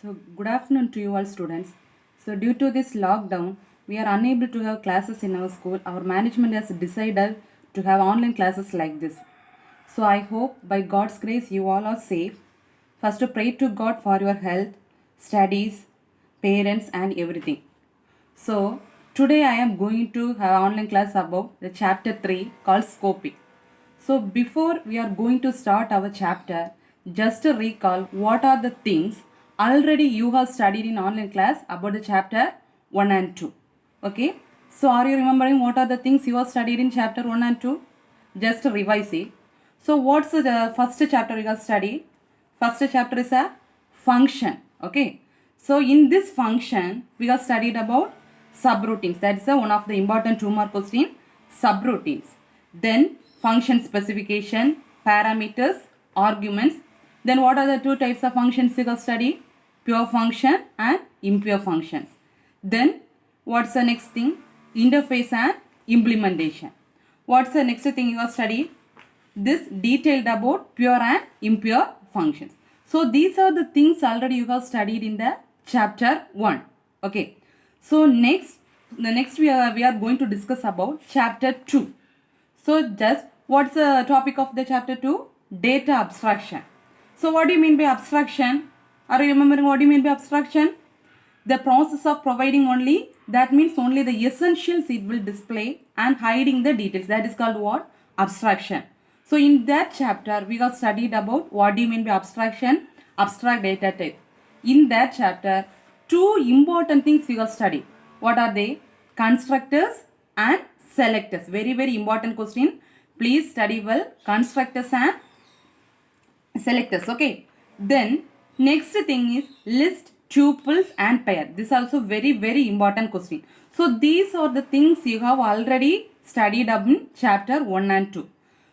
So, good afternoon to you all students. So, due to this lockdown, we are unable to have classes in our school. Our management has decided to have online classes like this. So, I hope by God's grace you all are safe. First, to pray to God for your health, studies, parents, and everything. So, today I am going to have online class about the chapter 3 called Scoping. So, before we are going to start our chapter, just to recall what are the things already you have studied in online class about the chapter 1 and 2. Okay. So, are you remembering what are the things you have studied in chapter 1 and 2? Just to revise it. So, what's the first chapter you have studied? First chapter is a function. Okay. So, in this function, we have studied about subroutines. That is one of the important 2-mark question. Subroutines. Then function specification, parameters, arguments. Then what are the two types of functions you have studied? Pure function and impure functions. Then what's the next thing? Interface and implementation. What's the next thing you have studied? This detailed about pure and impure functions. So these are the things already you have studied in the chapter 1. Okay. So the next we are going to discuss about chapter 2. So just what's the topic of the chapter 2? Data abstraction. So what do you mean by abstraction? Are you remembering what do you mean by abstraction? The process of providing only, that means only the essentials it will display and hiding the details. That is called what? Abstraction. So in that chapter, we have studied about what do you mean by abstraction? Abstract data type. In that chapter, two important things we have studied. What are they? Constructors and selectors. Very, very important question. Please study well. Constructors and selectors. Okay. Then next thing is list, tuples and pair. This is also very, very important question. So these are the things you have already studied up in chapter 1 and 2.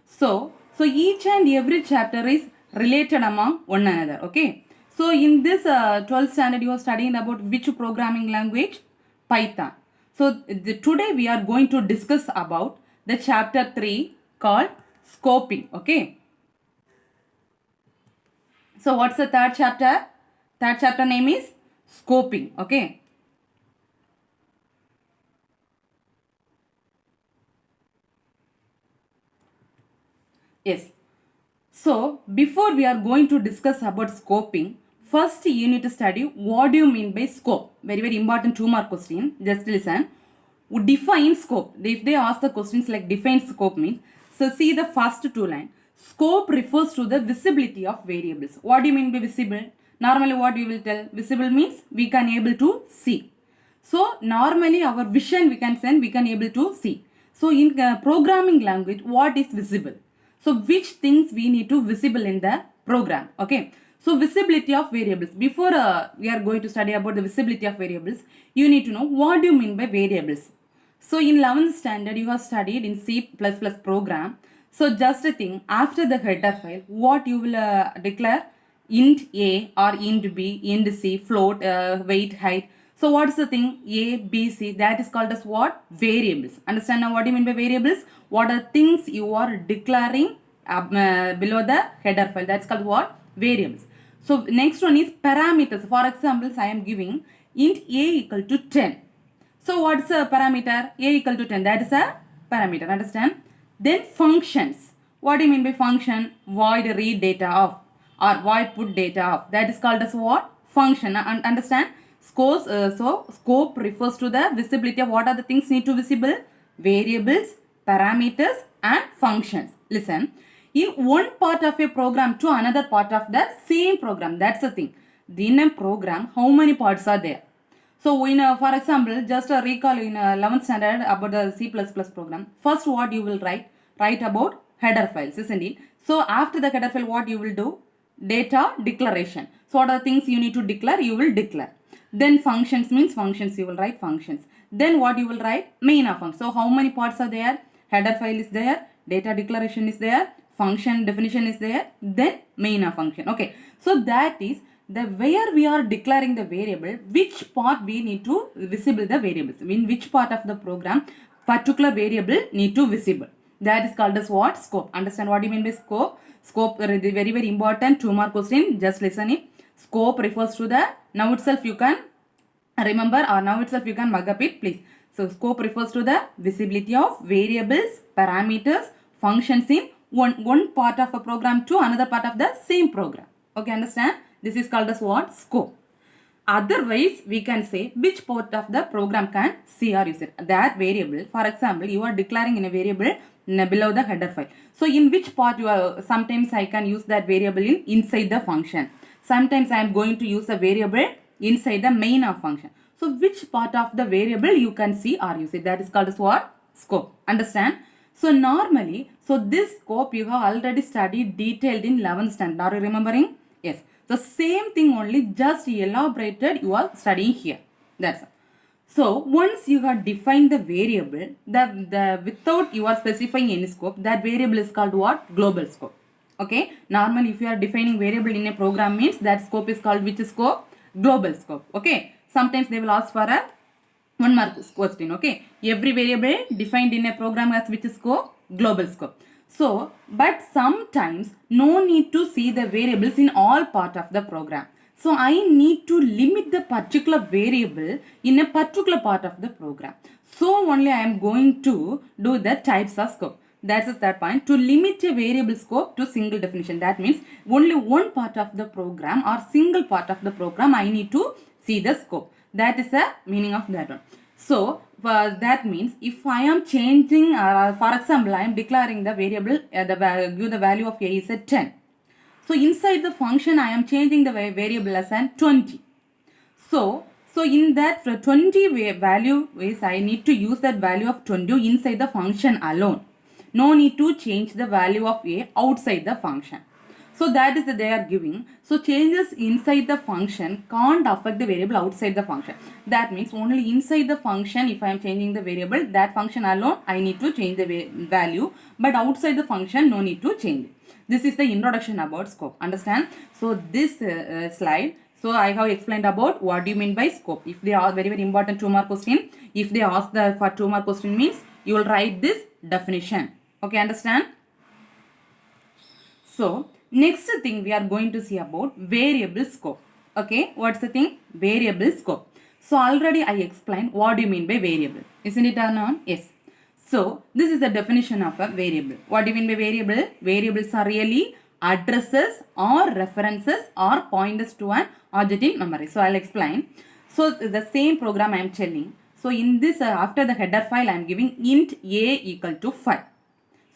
So each and every chapter is related among one another. Okay. So in this 12th standard you are studying about which programming language? Python. So today we are going to discuss about the chapter 3 called scoping. Okay. So what's the third chapter? Third chapter name is scoping. Okay. Yes. So before we are going to discuss about scoping, first you need to study what do you mean by scope. Very, very important 2-mark question. Just listen. Define scope. If they ask the questions like define scope means, so see the first two lines. Scope refers to the visibility of variables. What do you mean by visible? Normally what we will tell? Visible means we can able to see. So normally our vision we can able to see. So in programming language, what is visible? So which things we need to visible in the program? Okay. So visibility of variables. Before we are going to study about the visibility of variables, you need to know what do you mean by variables. So in 11th standard you have studied in C++ program. So just a thing, after the header file, what you will declare? Int A or int B, int C, float, weight, height. So what's the thing? A, B, C, that is called as what? Variables. Understand now what do you mean by variables? What are things you are declaring below the header file? That's called what? Variables. So next one is parameters. For example, I am giving int A equal to 10. So what's a parameter? A equal to 10. That is a parameter. Understand? Then functions. What do you mean by function? Void read data off or void put data off. That is called as what? Function. Understand? So scope refers to the visibility of what are the things need to visible? Variables, parameters and functions. Listen. In one part of a program to another part of the same program. That's the thing. In a program, how many parts are there? So in for example, just recall in 11th standard about the C++ program. First what you will write? Write about header files, isn't it? So after the header file, what you will do? Data declaration. So what are the things you need to declare? You will declare. Then functions means functions. You will write functions. Then what you will write? Main of function. So how many parts are there? Header file is there. Data declaration is there. Function definition is there. Then main of function. Okay. So that is the where we are declaring the variable, which part we need to visible the variables. In which part of the program particular variable need to visible. That is called as what? Scope. Understand what do you mean by scope? Scope very, very important 2-mark question. Just listen it. Scope refers to the Now itself you can remember, or now itself you can mug up it, please. So scope refers to the visibility of variables, parameters, functions in one part of a program to another part of the same program. Okay, understand? This is called as what? Scope. Otherwise, we can say which part of the program can see or use it. That variable, for example, you are declaring in a variable below the header file. So in which part you are, sometimes I can use that variable inside the function. Sometimes I am going to use a variable inside the main of function. So which part of the variable you can see or use it. That is called as what? Scope. Understand? So normally, so this scope you have already studied detailed in 11th standard. Are you remembering? Yes. The same thing only, just elaborated you are studying here. That's all. So once you have defined the variable, the without you are specifying any scope, that variable is called what? Global scope. Okay. Normally if you are defining variable in a program means that scope is called which scope? Global scope. Okay. Sometimes they will ask for a 1 mark question. Okay. Every variable defined in a program has which scope? Global scope. So, but sometimes no need to see the variables in all part of the program. So, I need to limit the particular variable in a particular part of the program. So, only I am going to do the types of scope. That's the third point. To limit a variable scope to single definition. That means only one part of the program or single part of the program I need to see the scope. That is the meaning of that one. So, that means if I am changing, for example, I am declaring the variable, give the value of a is a 10. So, inside the function, I am changing the variable as an 20. So in that 20 value is, I need to use that value of 20 inside the function alone. No need to change the value of a outside the function. So that is they are giving. So changes inside the function can't affect the variable outside the function. That means only inside the function, if I am changing the variable, that function alone I need to change the value, but outside the function no need to change it. This is the introduction about scope. Understand? So this slide, so I have explained about what do you mean by scope. If they are very important 2 mark question, if they ask the for 2 mark question means you will write this definition. Okay, understand? So next thing we are going to see about variable scope. Okay, what's the thing? Variable scope. So already I explained what do you mean by variable. Isn't it or not? Yes. So this is the definition of a variable. What do you mean by variable? Variables are really addresses or references or pointers to an object in memory. So I'll explain. So the same program I am telling. So in this after the header file I am giving int a equal to 5.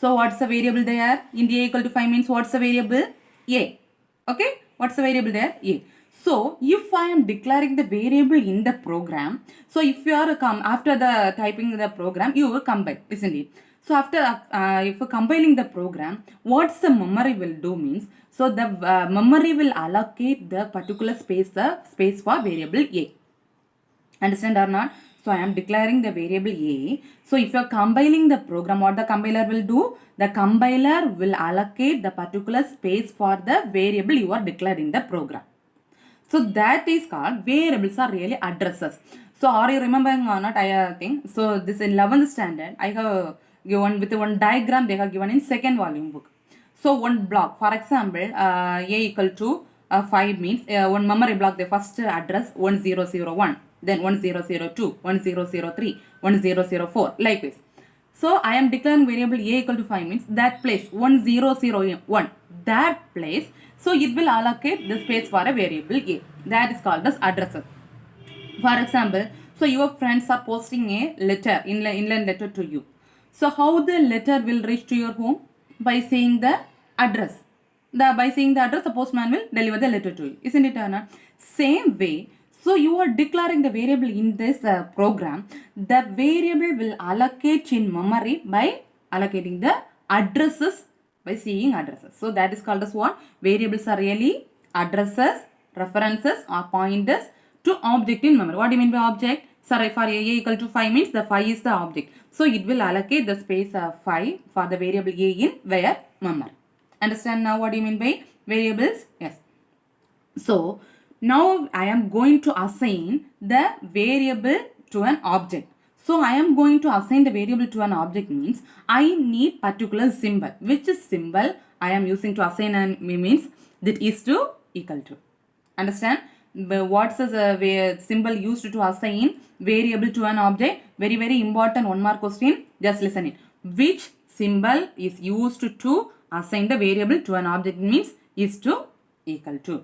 So what's the variable there? Int a equal to 5 means what's the variable? A. Okay. What's the variable there? A. So if I am declaring the variable in the program, so if you are after the typing the program, you will compile, isn't it? So after if you compiling the program, what's the memory will do means, so the memory will allocate the particular space, the space for variable A. Understand or not? So I am declaring the variable A. So if you are compiling the program, what the compiler will do? The compiler will allocate the particular space for the variable you are declaring the program. So that is called variables are really addresses. So are you remembering or not? I think so. This in 11th standard I have given with one diagram they have given in second volume book. So one block, for example, A equal to 5 means one memory block, the first address 1001, then 1002, 1003, 1004, like this. So I am declaring variable A equal to 5 means that place 1001, that place. So it will allocate the space for a variable A. That is called as addresses. For example, so your friends are posting a letter, inland letter to you. So how the letter will reach to your home? By saying the address. By saying the address, the postman will deliver the letter to you. Isn't it or not? Same way, so you are declaring the variable in this program. The variable will allocate in memory by allocating the addresses, by seeing addresses. So that is called as what? Variables are really addresses, references or pointers to object in memory. What do you mean by object? Sorry, for A equal to 5 means the 5 is the object. So it will allocate the space of 5 for the variable A in where? Memory. Understand now what do you mean by variables? Yes. So now I am going to assign the variable to an object. So I am going to assign the variable to an object means I need particular symbol. Which symbol I am using to assign and means that is to equal to. Understand? What's the symbol used to assign variable to an object? Very, very important 1 mark question. Just listen it. Which symbol is used to assign the variable to an object? Means is to, equal to.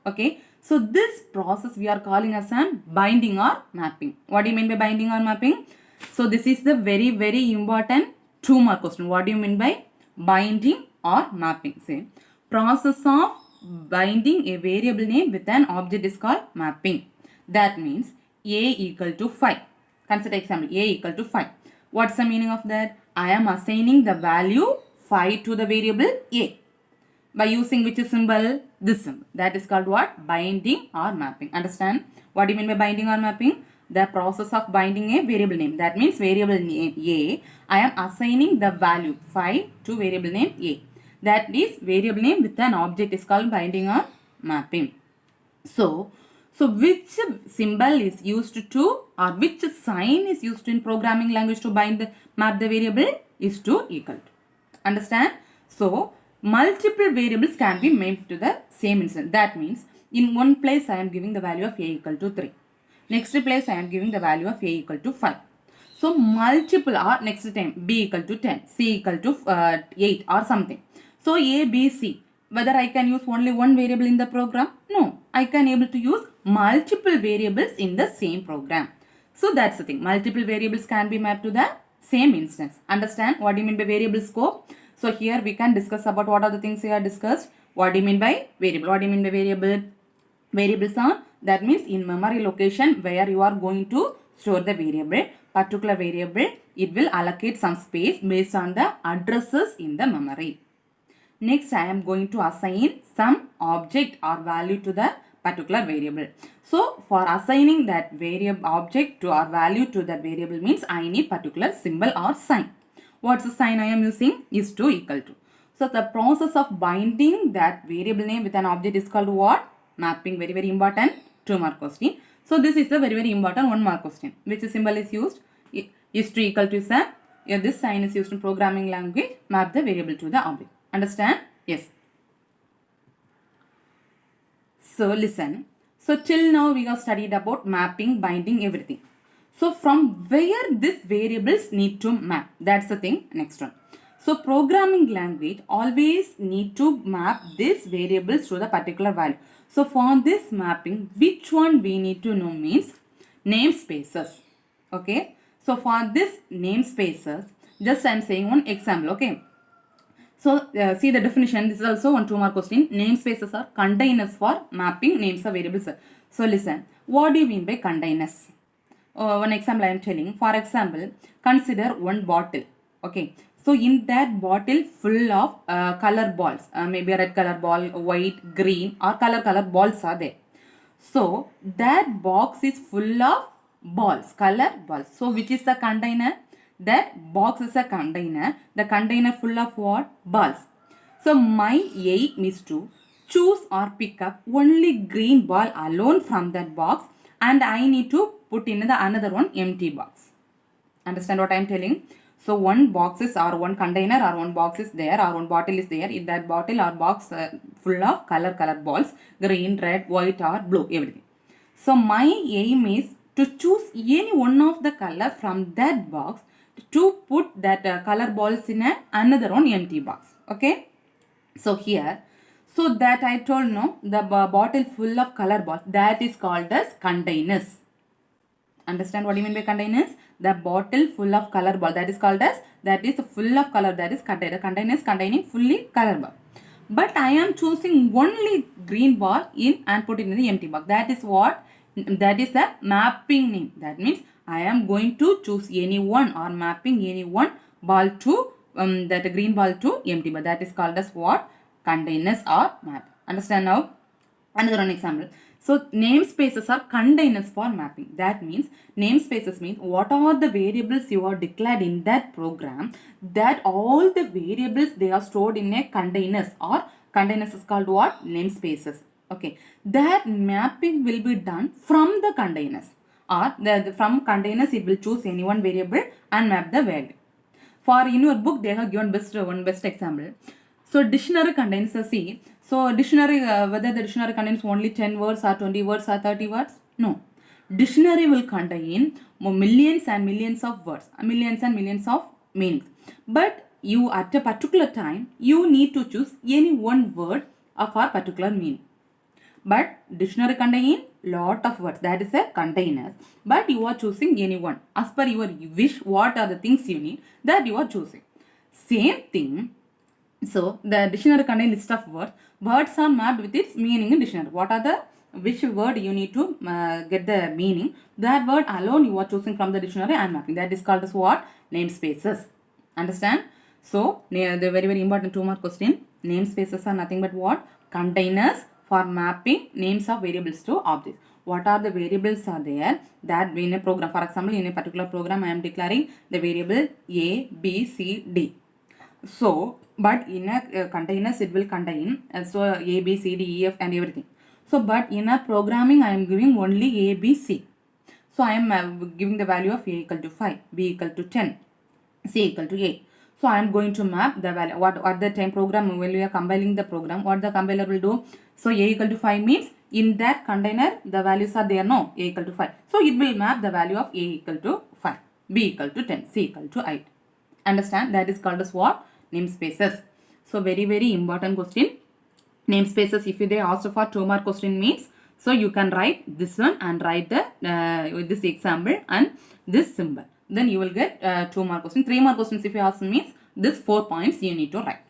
Okay. So this process we are calling as an binding or mapping. What do you mean by binding or mapping? So this is the very, very important 2 mark question. What do you mean by binding or mapping? Say, process of binding a variable name with an object is called mapping. That means a equal to 5. Consider example, a equal to 5. What's the meaning of that? I am assigning the value 5 to the variable a. By using which symbol? This symbol. That is called what? Binding or mapping. Understand? What do you mean by binding or mapping? The process of binding a variable name. That means variable name a. I am assigning the value 5 to variable name a. That is variable name with an object is called binding or mapping. So which symbol is used to, or which sign is used in programming language to map the variable? Is to, equal to. Understand? So multiple variables can be mapped to the same instance. That means in one place I am giving the value of a equal to 3. Next place I am giving the value of a equal to 5. So multiple, or next time b equal to 10, c equal to 8 or something. So a, b, c. Whether I can use only one variable in the program? No. I can able to use multiple variables in the same program. So that's the thing. Multiple variables can be mapped to the same instance. Understand what do you mean by variable scope? So here we can discuss about what are the things we are discussed. What do you mean by variable? What do you mean by variable? Variables are, that means in memory location where you are going to store the variable. Particular variable, it will allocate some space based on the addresses in the memory. Next, I am going to assign some object or value to the particular variable. So, for assigning that variable object to or value to that variable means I need particular symbol or sign. What's the sign I am using? Is to, equal to. So, the process of binding that variable name with an object is called what? Mapping. Very, very important 2 mark question. So, this is a very, very important 1 mark question. Which symbol is used? Is to, equal to is a, this sign is used in programming language. Map the variable to the object. Understand? Yes. So listen. So till now we have studied about mapping, binding, everything. So from where these variables need to map? That's the thing. Next one. So programming language always need to map these variables to the particular value. So for this mapping, which one we need to know means namespaces. Okay. So for this namespaces, just I am saying one example. Okay. So, see the definition. This is also one 2 mark question. Namespaces are containers for mapping names of variables. So, listen. What do you mean by containers? One example I am telling. For example, consider one bottle. Okay. So, in that bottle full of color balls. Maybe a red color ball, white, green or color balls are there. So, that box is full of balls, color balls. So, which is the container? That box is a container. The container full of what? Balls. So my aim is to choose or pick up only green ball alone from that box, and I need to put in the another one empty box. Understand what I am telling? So one box is or one container or one box is there or one bottle is there. In that bottle or box full of color balls, green, red, white or blue, everything. So my aim is to choose any one of the color from that box to put that color balls in another one empty box. Okay. So here, so that I told no, the bottle full of color balls, that is called as containers. Understand what you mean by containers? The bottle full of color ball, that is called as, that is full of color, that is container. Containers containing fully color ball. But I am choosing only green ball in and put it in the empty box. That is what? That is a mapping name. That means I am going to choose any one or mapping any one ball to that green ball to empty ball. That is called as what? Containers or map. Understand now? Another one example. So namespaces are containers for mapping. That means namespaces means what are the variables you are declared in that program, that all the variables they are stored in a containers, or containers is called what? Namespaces. Okay. That mapping will be done from the containers, or from containers it will choose any one variable and map the value. For in your book they have given one best example. So dictionary contains a C. So dictionary, whether the dictionary contains only 10 words or 20 words or 30 words? No. Dictionary will contain millions and millions of words, millions and millions of meanings. But you at a particular time, you need to choose any one word of a particular meaning. But dictionary contain lot of words, that is a container. But you are choosing any one. As per your wish, what are the things you need, that you are choosing. Same thing. So the dictionary contains list of words. Words are mapped with its meaning in dictionary. What are the which word you need to get the meaning? That word alone you are choosing from the dictionary and mapping. That is called as what? Namespaces. Understand? So the very important 2 mark question. Namespaces are nothing but what? Containers for mapping names of variables to objects. What are the variables are there that in a program? For example, in a particular program, I am declaring the variable A, B, C, D. So, but in a containers it will contain so A, B, C, D, E, F and everything. So, but in a programming I am giving only A, B, C. So, I am giving the value of A equal to 5, B equal to 10, C equal to 8. So, I am going to map the value. What at the time program when we are compiling the program, what the compiler will do? So, A equal to 5 means in that container the values are there, no? A equal to 5. So, it will map the value of A equal to 5, B equal to 10, C equal to 8. Understand? That is called as what? Namespaces. So very important question. Namespaces, if they ask for 2 mark question means, so you can write this one and write the this example and this symbol. Then you will get 2 mark question. 3 mark questions if you ask means this 4 points you need to write.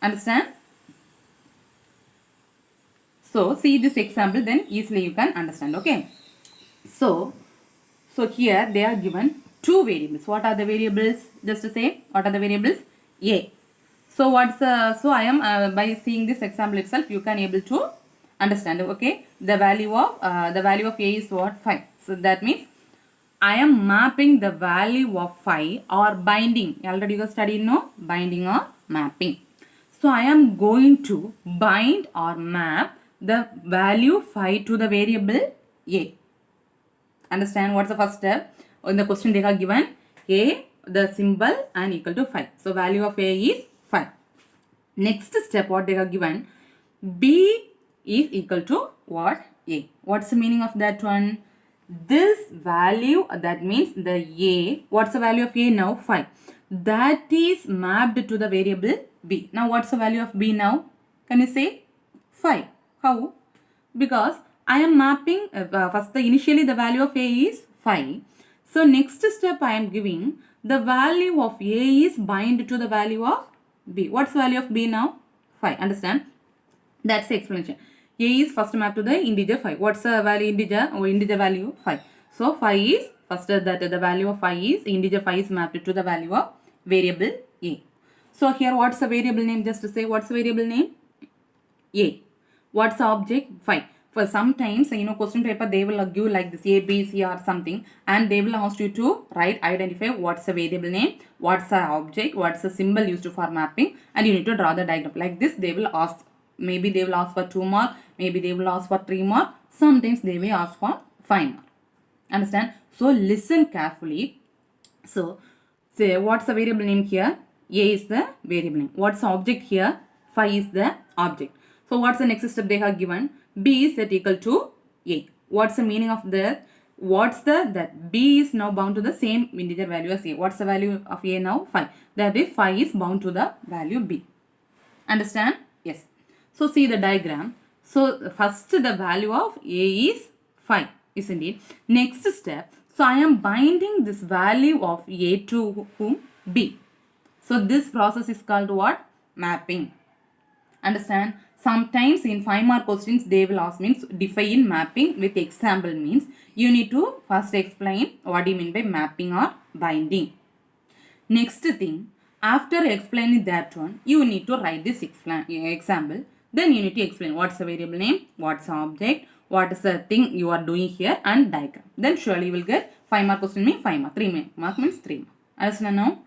Understand? So see this example, then easily you can understand. Okay. So here they are given 2 variables. What are the variables? Just to say, what are the variables? A. So so I am by seeing this example itself, you can able to understand. Okay, the value of A is what? 5. So that means I am mapping the value of 5 or binding. Already you have studied, no? Binding or mapping. So I am going to bind or map the value 5 to the variable A. Understand what's the first step? In the question they are given A, the symbol and equal to 5. So value of A is 5. Next step what they are given, B is equal to what? A. What's the meaning of that one? This value, that means the A, what's the value of A now? 5. That is mapped to the variable B. Now what's the value of B now? Can you say? 5. How? Because I am mapping, first initially the value of A is 5. So next step I am giving the value of A is bind to the value of B. What's the value of B now? 5. Understand? That's the explanation. A is first mapped to the integer 5. What's the value integer or integer value? 5. So 5 is first that the value of 5 is integer 5 is mapped to the value of variable A. So here what's the variable name? Just to say what's the variable name? A. What's the object? 5. For sometimes, question paper, they will give like this A, B, C or something, and they will ask you to write, identify what's the variable name, what's the object, what's the symbol used for mapping, and you need to draw the diagram. Like this, they will ask, maybe they will ask for 2 mark, maybe they will ask for 3 mark, sometimes they may ask for 5 mark. Understand? So listen carefully. So say what's the variable name here? A is the variable name. What's the object here? 5 is the object. So what's the next step they have given? B is set equal to A. What's the meaning of that? That B is now bound to the same integer value as A. What's the value of A now? 5. That is 5 is bound to the value B. Understand? Yes. So see the diagram. So first the value of A is 5, isn't it? Next step. So I am binding this value of A to whom? B. So this process is called what? Mapping. Understand? Sometimes in 5 mark questions they will ask means define mapping with example means you need to first explain what do you mean by mapping or binding. Next thing, after explaining that one, you need to write this example. Then you need to explain what's the variable name, what's the object, what is the thing you are doing here and diagram. Then surely you will get 5 mark question means 5 mark, 3 mark means 3 mark. Understand now?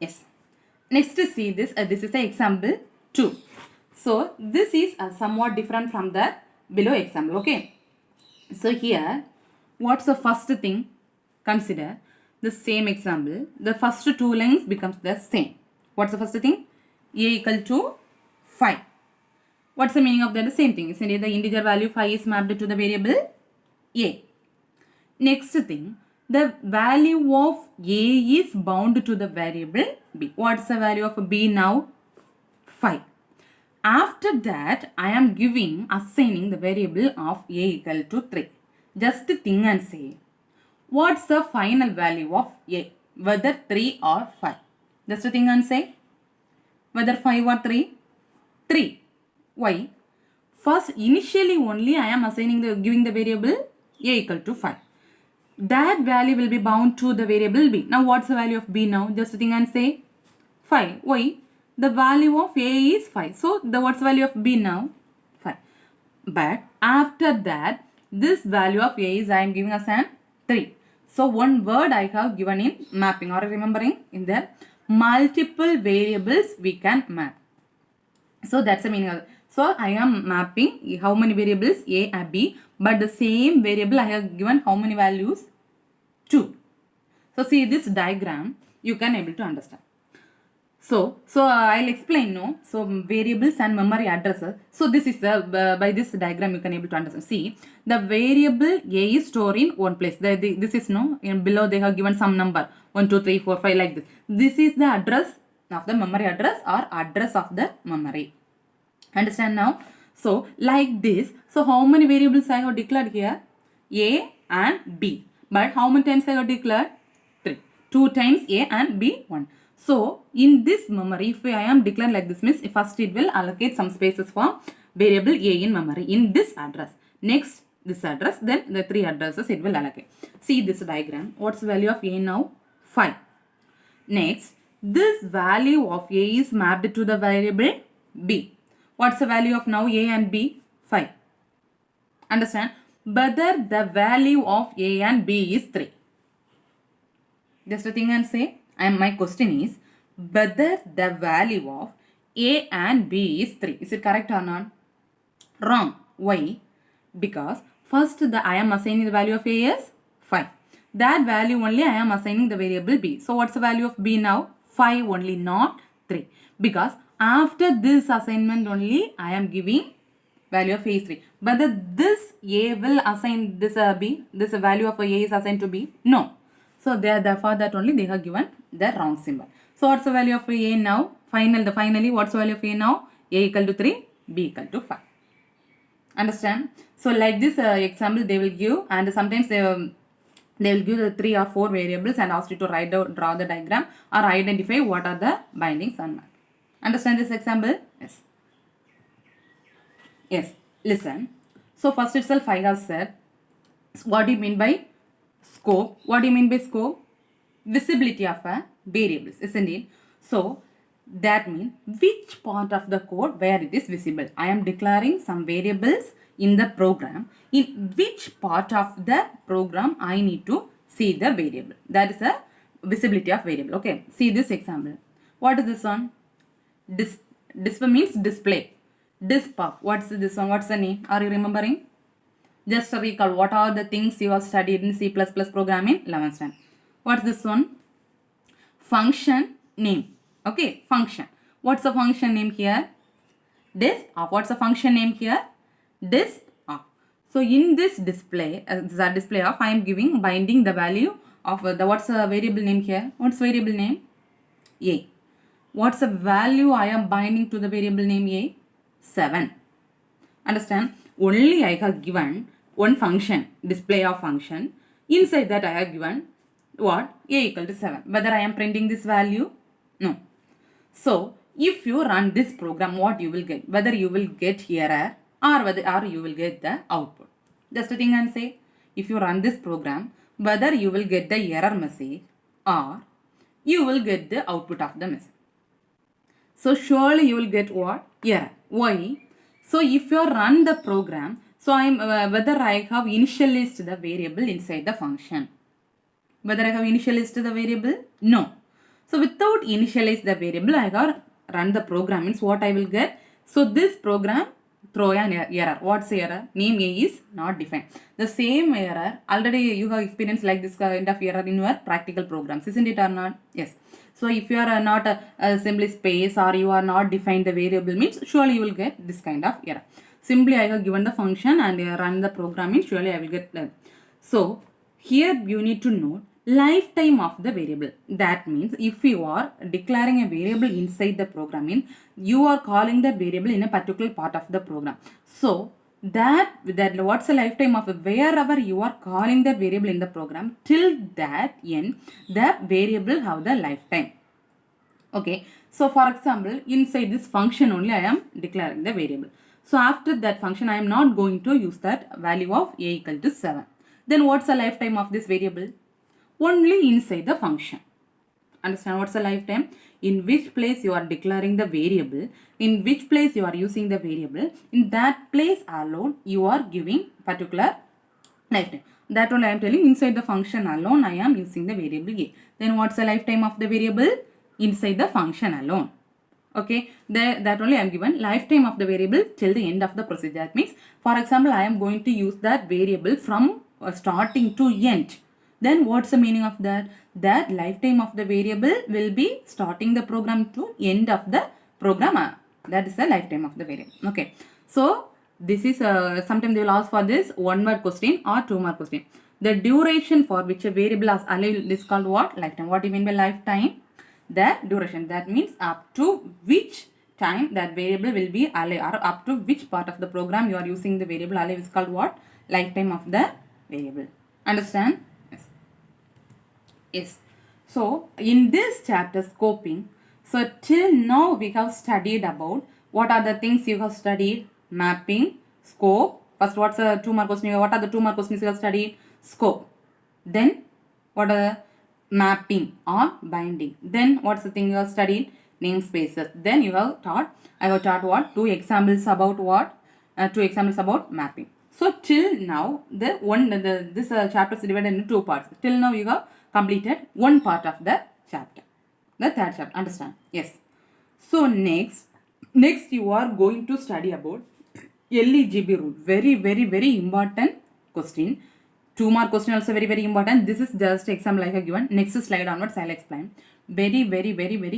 Yes. Next see this, this is the example 2. So this is somewhat different from the below example. Okay. So here, what's the first thing? Consider the same example. The first 2 lines becomes the same. What's the first thing? a equal to 5. What's the meaning of that? The same thing. Isn't it? The integer value 5 is mapped to the variable a. Next thing, the value of a is bound to the variable b. What's the value of b now? 5. After that, I am assigning the variable of a equal to 3. Just think and say, what's the final value of a? Whether 3 or 5. Just think and say, whether 5 or 3? 3. Why? First, initially only I am giving the variable a equal to 5. That value will be bound to the variable b. Now, what's the value of b now? Just think and say 5. Why? The value of a is 5. So, what's the value of b now? 5. But after that, this value of a is I am giving as an 3. So, one word I have given in mapping or remembering in there. Multiple variables we can map. So, that's the meaning of it. So, I am mapping how many variables a and b, but the same variable I have given how many values? 2. So, see this diagram, you can able to understand. So I'll explain no. So, variables and memory addresses. So, this is the, by this diagram you can able to understand. See, the variable a is stored in one place. This is no, in below they have given some number 1, 2, 3, 4, 5 like this. This is the address of the memory address or address of the memory. Understand now? So, like this. So, how many variables I have declared here? A and B. But how many times I have declared? 3. 2 times A and B, 1. So, in this memory, if I am declaring like this means, first it will allocate some spaces for variable A in memory in this address. Next, this address, then the 3 addresses it will allocate. See this diagram. What's the value of A now? 5. Next, this value of A is mapped to the variable B. What's the value of now A and B? 5. Understand? Whether the value of A and B is 3. Just a thing and say, my question is, whether the value of A and B is 3. Is it correct or not? Wrong. Why? Because first I am assigning the value of A is 5. That value only I am assigning the variable B. So, what's the value of B now? 5 only, not 3. Because after this assignment only, I am giving value of A is 3. Whether this A will assign this B, this value of A is assigned to B? No. So, therefore that only they have given the wrong symbol. So, what's the value of A now? Finally, what's the value of A now? A equal to 3, B equal to 5. Understand? So, like this example they will give, and sometimes they will give the 3 or 4 variables and ask you to draw the diagram or identify what are the bindings and map. Understand this example? Yes. Yes. Listen. So, first itself I have said, what do you mean by scope? What do you mean by scope? Visibility of a variables, isn't it? So, that means which part of the code where it is visible. I am declaring some variables in the program. In which part of the program I need to see the variable. That is a visibility of variable. Okay. See this example. What is this one? Display means display. Dispaf. What's this one? What's the name? Are you remembering? Just recall what are the things you have studied in C++ programming 11th standard. What's this one? Function name. Okay, function. What's the function name here? Dispaf. What's the function name here? Dispaf. So in this display, the display of, I am giving binding the value of what's the variable name here? What's variable name? A. What's the value I am binding to the variable name A? 7. Understand? Only I have given one function, display of function. Inside that I have given what? A equal to 7. Whether I am printing this value? No. So, if you run this program, what you will get? Whether you will get error or you will get the output. Just a thing and say, if you run this program, whether you will get the error message or you will get the output of the message. So, surely you will get what? Error. Why? So, if you run the program, so whether I have initialized the variable inside the function. Whether I have initialized the variable? No. So, without initialize the variable, I have run the program. Means what I will get? So, this program throw an error. What's the error? Name A is not defined. The same error, already you have experienced like this kind of error in your practical programs, isn't it or not? Yes. So if you are not simply space or you are not defined the variable means surely you will get this kind of error. Simply I have given the function and run the program means surely I will get so here you need to note lifetime of the variable. That means if you are declaring a variable inside the program, you are calling the variable in a particular part of the program. So that what's the lifetime of wherever you are calling the variable in the program, till that end the variable have the lifetime. Okay, so for example, inside this function only I am declaring the variable. So after that function I am not going to use that value of a equal to 7. Then what's the lifetime of this variable? Only inside the function. Understand what's the lifetime? In which place you are declaring the variable, in which place you are using the variable, in that place alone you are giving particular lifetime. That only I am telling, inside the function alone I am using the variable a. Then what's the lifetime of the variable? Inside the function alone. Okay, that only I am given lifetime of the variable till the end of the procedure. That means, for example, I am going to use that variable from starting to end. Then what's the meaning of that? That lifetime of the variable will be starting the program to end of the program. That is the lifetime of the variable. Okay, so this is sometimes they will ask for this 1 word question or 2 mark question. The duration for which a variable is allowed is called what? Lifetime. What do you mean by lifetime? The duration. That means up to which time that variable will be alive, or up to which part of the program you are using the variable alive is called what? Lifetime of the variable. Understand? Yes. Yes. So in this chapter scoping, so till now we have studied about what are the things you have studied: mapping, scope. First, what's the 2 mark question? What are the 2 mark questions you have studied? Scope. Then what are the mapping or binding? Then what's the thing you have studied? Namespaces. Then you have taught, I have taught what? 2 examples about what? 2 examples about mapping. So till now this chapter is divided into 2 parts. Till now you have completed 1 part of the chapter, the 3rd chapter. Understand? Yes. So next you are going to study about LEGB rule. Very important question. 2 mark question also very important. This is just example I have given. Next slide onwards I will explain. Very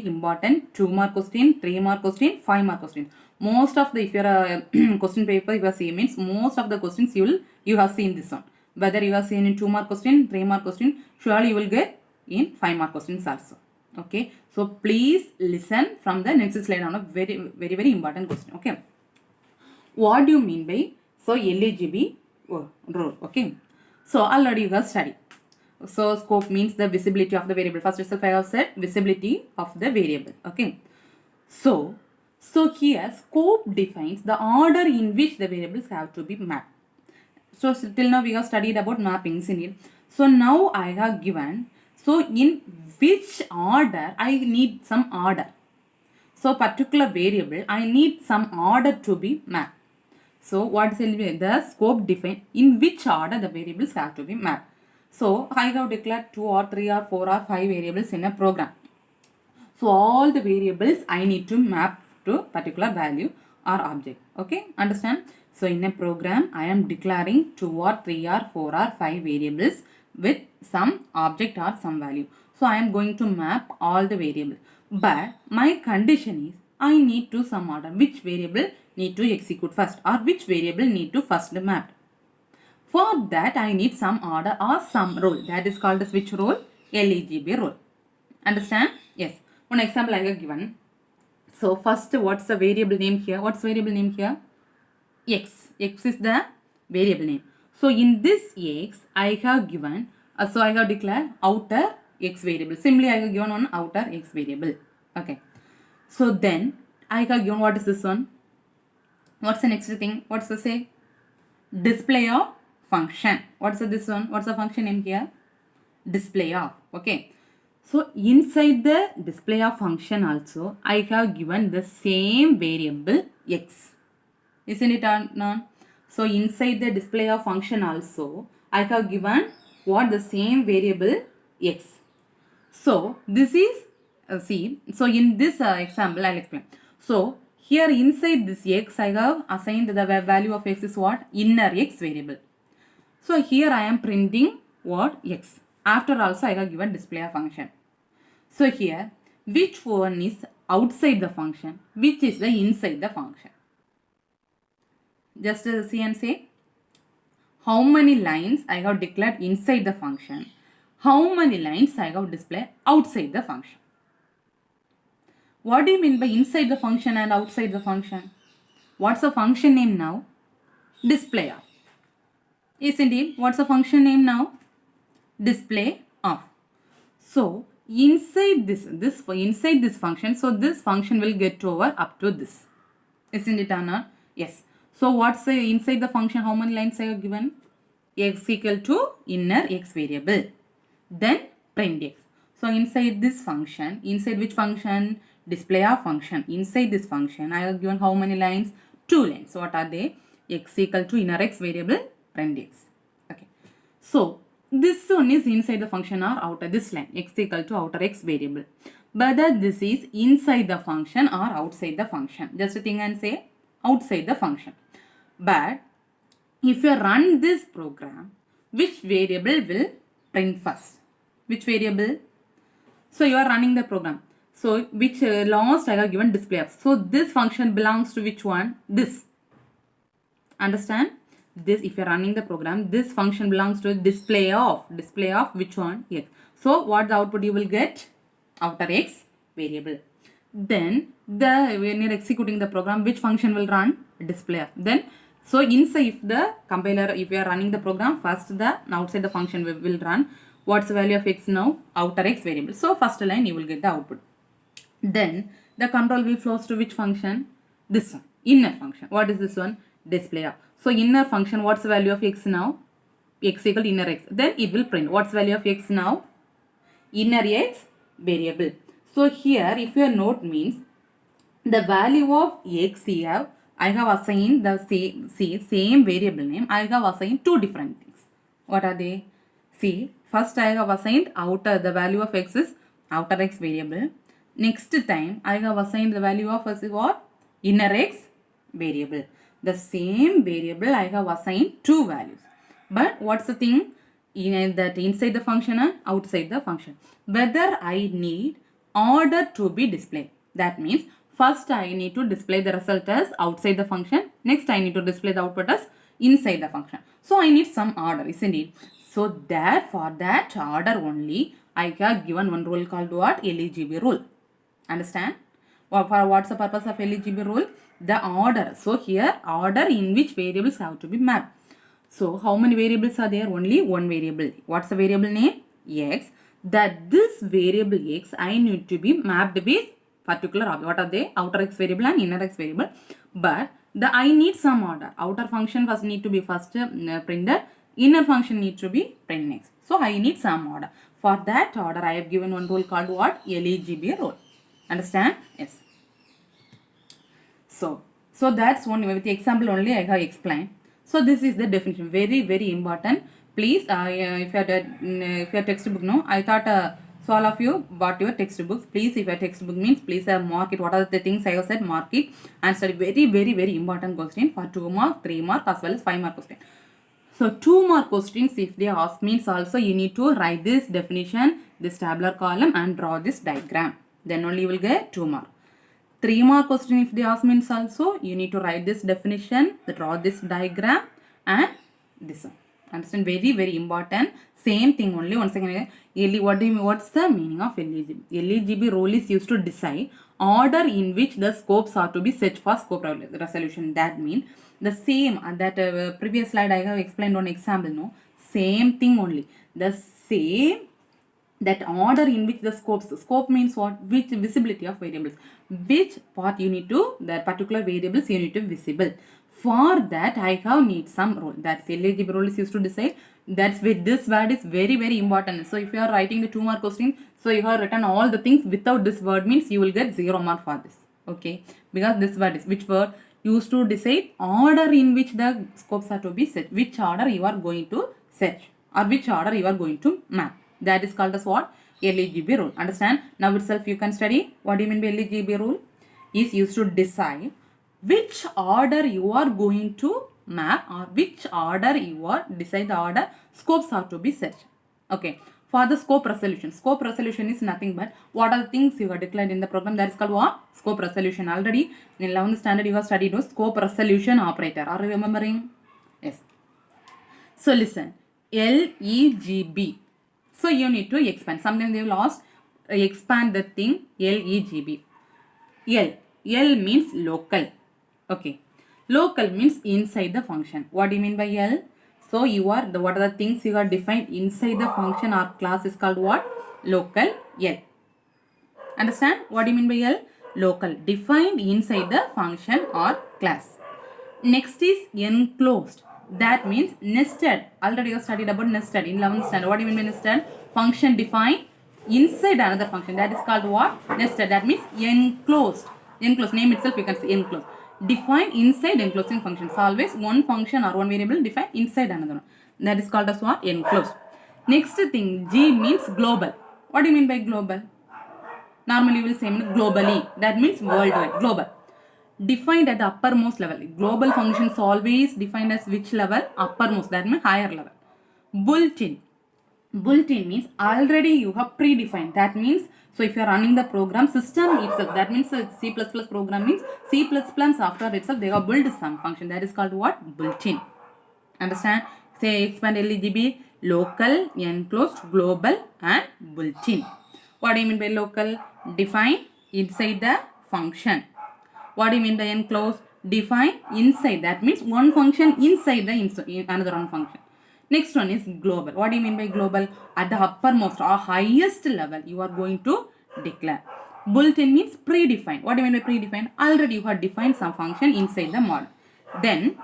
important. 2 mark question, 3 mark question, 5 mark question. Most of the, if you are a question paper you have seen, means most of the questions you have seen this one. Whether you have seen in 2 mark question, 3 mark question, surely you will get in 5 mark questions also. Okay, so please listen from the next slide on a very important question. Okay, what do you mean by LEGB rule? Okay, so already you have studied. So scope means the visibility of the variable. First itself I have said visibility of the variable. Okay, so here scope defines the order in which the variables have to be mapped. So till now we have studied about mappings in it. So now I have given, so in which order I need some order. So particular variable I need some order to be mapped. So what is the scope define in which order the variables have to be mapped. So I have declared 2 or 3 or 4 or 5 variables in a program. So all the variables I need to map to particular value or object. Okay, understand? So in a program I am declaring 2 or 3 or 4 or 5 variables with some object or some value. So I am going to map all the variables. But my condition is I need to some order. Which variable need to execute first, or which variable need to first map. For that I need some order or some rule. That is called as which rule? LEGB rule. Understand? Yes. One example I have given. So first, what's the variable name here? What's variable name here? X. X is the variable name. So in this X I have given, so I have declared outer X variable. Simply I have given one outer X variable. Okay. So then I have given, what is this one? What's the next thing? What's the say? Display of function. What's this one? What's the function name here? Display of. Okay. So inside the display of function also I have given the same variable X. Isn't it or not? So inside the display of function also I have given what? The same variable X. So this is see, so in this example I'll explain. So Here inside this x, I have assigned the value of x is what? Inner x variable. So here I am printing what? X. After also I have given display a function. So here, which one is outside the function? Which is the inside the function? Just see and say, how many lines I have declared inside the function? How many lines I have displayed outside the function? What do you mean by inside the function and outside the function? What's the function name now? Display of. Isn't it? What's the function name now? Display of. So inside this function, so this function will get over up to this. Isn't it, Anna? Yes. So what's the inside the function? How many lines I have given? X equal to inner x variable. Then print x. So inside this function, inside which function? Display of function. Inside this function, I have given how many lines? 2 lines. So what are they? X equal to inner x variable, print x. Okay. So this one is inside the function or outer this line, x equal to outer x variable. Whether this is inside the function or outside the function. Just think and say outside the function. But if you run this program, which variable will print first? Which variable? So you are running the program. So which last I have given display of. So this function belongs to which one? This. Understand? This, if you are running the program, this function belongs to display of which one? Yes. So what the output you will get? Outer x variable. Then when you are executing the program, which function will run? Display of. Then so inside, if the compiler, if you are running the program, first the outside the function will run. What's the value of x now? Outer x variable. So first line you will get the output. Then the control will flows to which function? This one, inner function. What is this one? Display of. So inner function, what's the value of x now? X equal to inner x. Then it will print. What's the value of x now? Inner x variable. So here, if your note means the value of x here, I have assigned the same variable name. I have assigned 2 different things. What are they? See, first I have assigned the value of x is outer x variable. Next time I have assigned the value of x is what? Inner x variable. The same variable I have assigned 2 values. But what's the thing? That inside the function and outside the function. Whether I need order to be displayed. That means first I need to display the result as outside the function. Next I need to display the output as inside the function. So I need some order, isn't it? So that for that order only, I have given one rule called what? LEGB rule. Understand? What's the purpose of LEGB rule? The order. So here order in which variables have to be mapped. So how many variables are there? Only one variable. What's the variable name? X. That this variable x I need to be mapped with particular object. What are they? Outer x variable and inner x variable. But I need some order. Outer function first need to be printed. Inner function need to be print next. So I need some order. For that order I have given one rule called what? LEGB rule. Understand? Yes. So that's one with the example only I have explained. So this is the definition. Very, very important. Please, if your textbook, no, I thought so all of you bought your textbooks. Please, if your textbook means, please mark it. What are the things I have said? Mark it and study. Very, very, very important question for 2 mark, 3 mark as well as 5 mark question. So 2 mark questions, if they ask means also you need to write this definition, this tabular column and draw this diagram. Then only you will get 2 mark. 3 mark question if they ask means also you need to write this definition, draw this diagram and this one. Understand? Very, very important. Same thing only. Once again, what's the meaning of LEGB? LEGB rule is used to decide order in which the scopes are to be set for scope resolution. That means the same that previous slide I have explained on example. No, same thing only. The same that order in which the scope means what? Which visibility of variables, which part you need to, the particular variables you need to visible. For that I have need some rule. That's LEGB rule is used to decide. That's with this word is very, very important. So if you are writing the 2 mark question, so you have written all the things without this word means you will get 0 mark for this. Okay, because this word is which word used to decide order in which the scopes are to be set, which order you are going to set or which order you are going to map. That is called as what? LEGB rule. Understand? Now itself you can study. What do you mean by LEGB rule? is used to decide which order you are going to map or which order you are decide the order scopes are to be searched. Okay, for the scope resolution is nothing but what are the things you have declared in the program, that is called what? Scope resolution. Already in 11th standard you have studied those scope resolution operator. Are you remembering? Yes. So listen, LEGB. So you need to expand. Sometimes they lost expand the thing. LEGB. L means local. Okay, local means inside the function. What do you mean by L? So what are the things you are defined inside the function or class is called what? Local. L. Understand what do you mean by L? Local, defined inside the function or class. Next is enclosed. That means nested. Already you studied about nested in 11th standard. What do you mean by nested? Function defined inside another function. That is called what? Nested. That means enclosed. Enclosed. Name itself you can say enclosed. Defined inside enclosing functions. Always one function or one variable defined inside another one. That is called as what? Enclosed. Next thing, G means global. What do you mean by global? Normally we will say globally. That means worldwide. Global. Defined at the uppermost level. Global functions always defined as which level? Uppermost. That means higher level. Built-in. Built-in means already you have predefined. That means, so if you are running the program system itself, that means C++ program means C++ software itself, they have built some function. That is called what? Built-in. Understand? Say expand LEGB, local, enclosed, global and built-in. What do you mean by local? Define inside the function. What do you mean by enclosed? Define inside. That means one function inside the another one function. Next one is global. What do you mean by global? At the uppermost or highest level you are going to declare. Built-in means predefined. What do you mean by predefined? Already you have defined some function inside the model. Then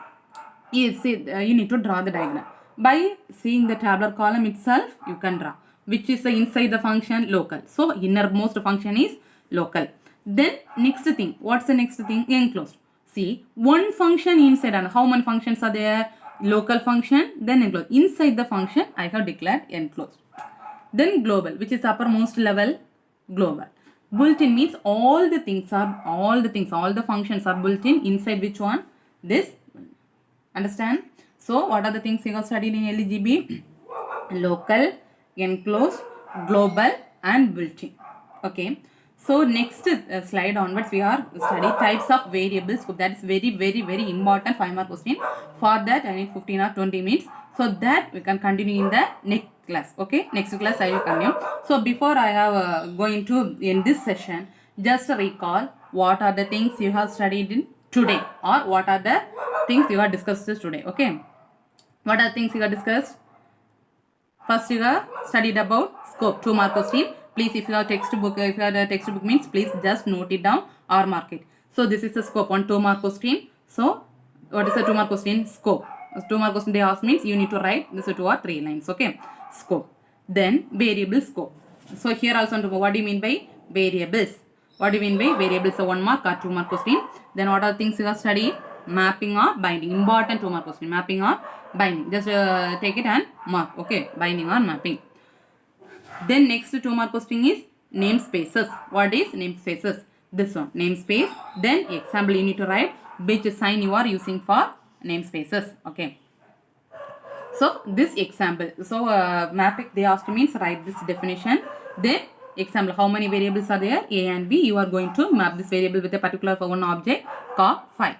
you need to draw the diagram. By seeing the tabular column itself, you can draw which is inside the function local. So innermost function is local. Then next thing, what's the next thing? Enclosed. See, one function inside and how many functions are there? Local function, then enclosed. Inside the function I have declared enclosed. Then global, which is uppermost level, global. Built-in means all the functions are built-in inside which one? This. Understand? So what are the things you have studied in LEGB? Local, enclosed, global and built-in. Okay. So next slide onwards we are studying types of variables. So that is very important 5-mark question. For that I need 15 or 20 minutes. So that we can continue in the next class. Okay. Next class I will continue. So before I have going to in this session, just recall what are the things you have studied in today or what are the things you have discussed today. Okay. What are the things you have discussed? First you have studied about scope, 2-mark question. Please, if you have textbook, means please just note it down or mark it. So this is the scope on 2-mark question. So what is the 2-mark question? Scope. 2-mark question they ask means you need to write this 2 or 3 lines. Okay. Scope. Then variable scope. So here also what do you mean by variables? What do you mean by variables? So 1-mark or 2-mark question. Then what are the things you have studied? Mapping or binding. Important 2-mark question. Mapping or binding. Just take it and mark. Okay. Binding or mapping. Then next 2-mark question is namespaces. What is namespaces? This one. Namespace. Then example you need to write which sign you are using for namespaces. Okay. So this example. So mapping they asked means write this definition. Then example how many variables are there? A and B. You are going to map this variable with a particular for one object called 5.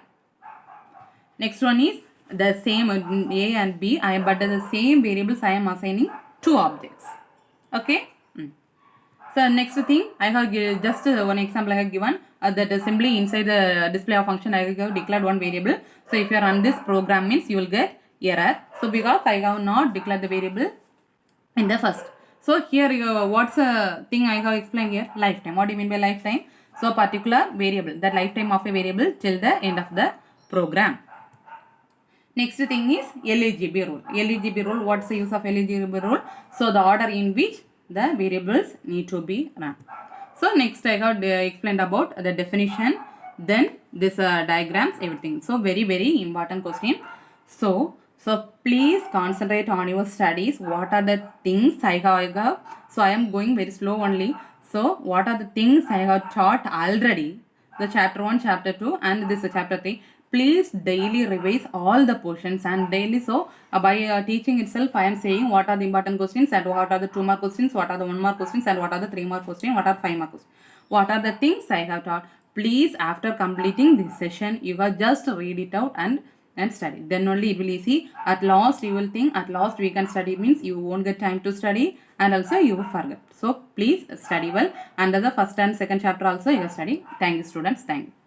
Next one is the same A and B. But the same variables I am assigning 2 objects. Okay. So next thing I have just one example I have given that simply inside the display of function I have declared one variable. So if you run this program means you will get error. So because I have not declared the variable in the first. So here what's the thing I have explained here? Lifetime. What do you mean by lifetime? So particular variable, the lifetime of a variable till the end of the program. Next thing is LEGB rule. LEGB rule, what's the use of LEGB rule? So the order in which the variables need to be run. So next I have explained about the definition, then this diagrams, everything. So very important question. So please concentrate on your studies. What are the things I have? So I am going very slow only. So what are the things I have taught already? the chapter 1, chapter 2 and this chapter 3. Please daily revise all the portions and daily. So by teaching itself, I am saying what are the important questions and what are the 2 mark questions, what are the 1 mark questions and what are the 3 mark questions, what are 5 mark questions. What are the things I have taught. Please, after completing this session, you will just read it out and study. Then only it will easy. At last you will think, at last we can study means you won't get time to study and also you will forget. So please study well. Under the first and second chapter also you will study. Thank you students. Thank you.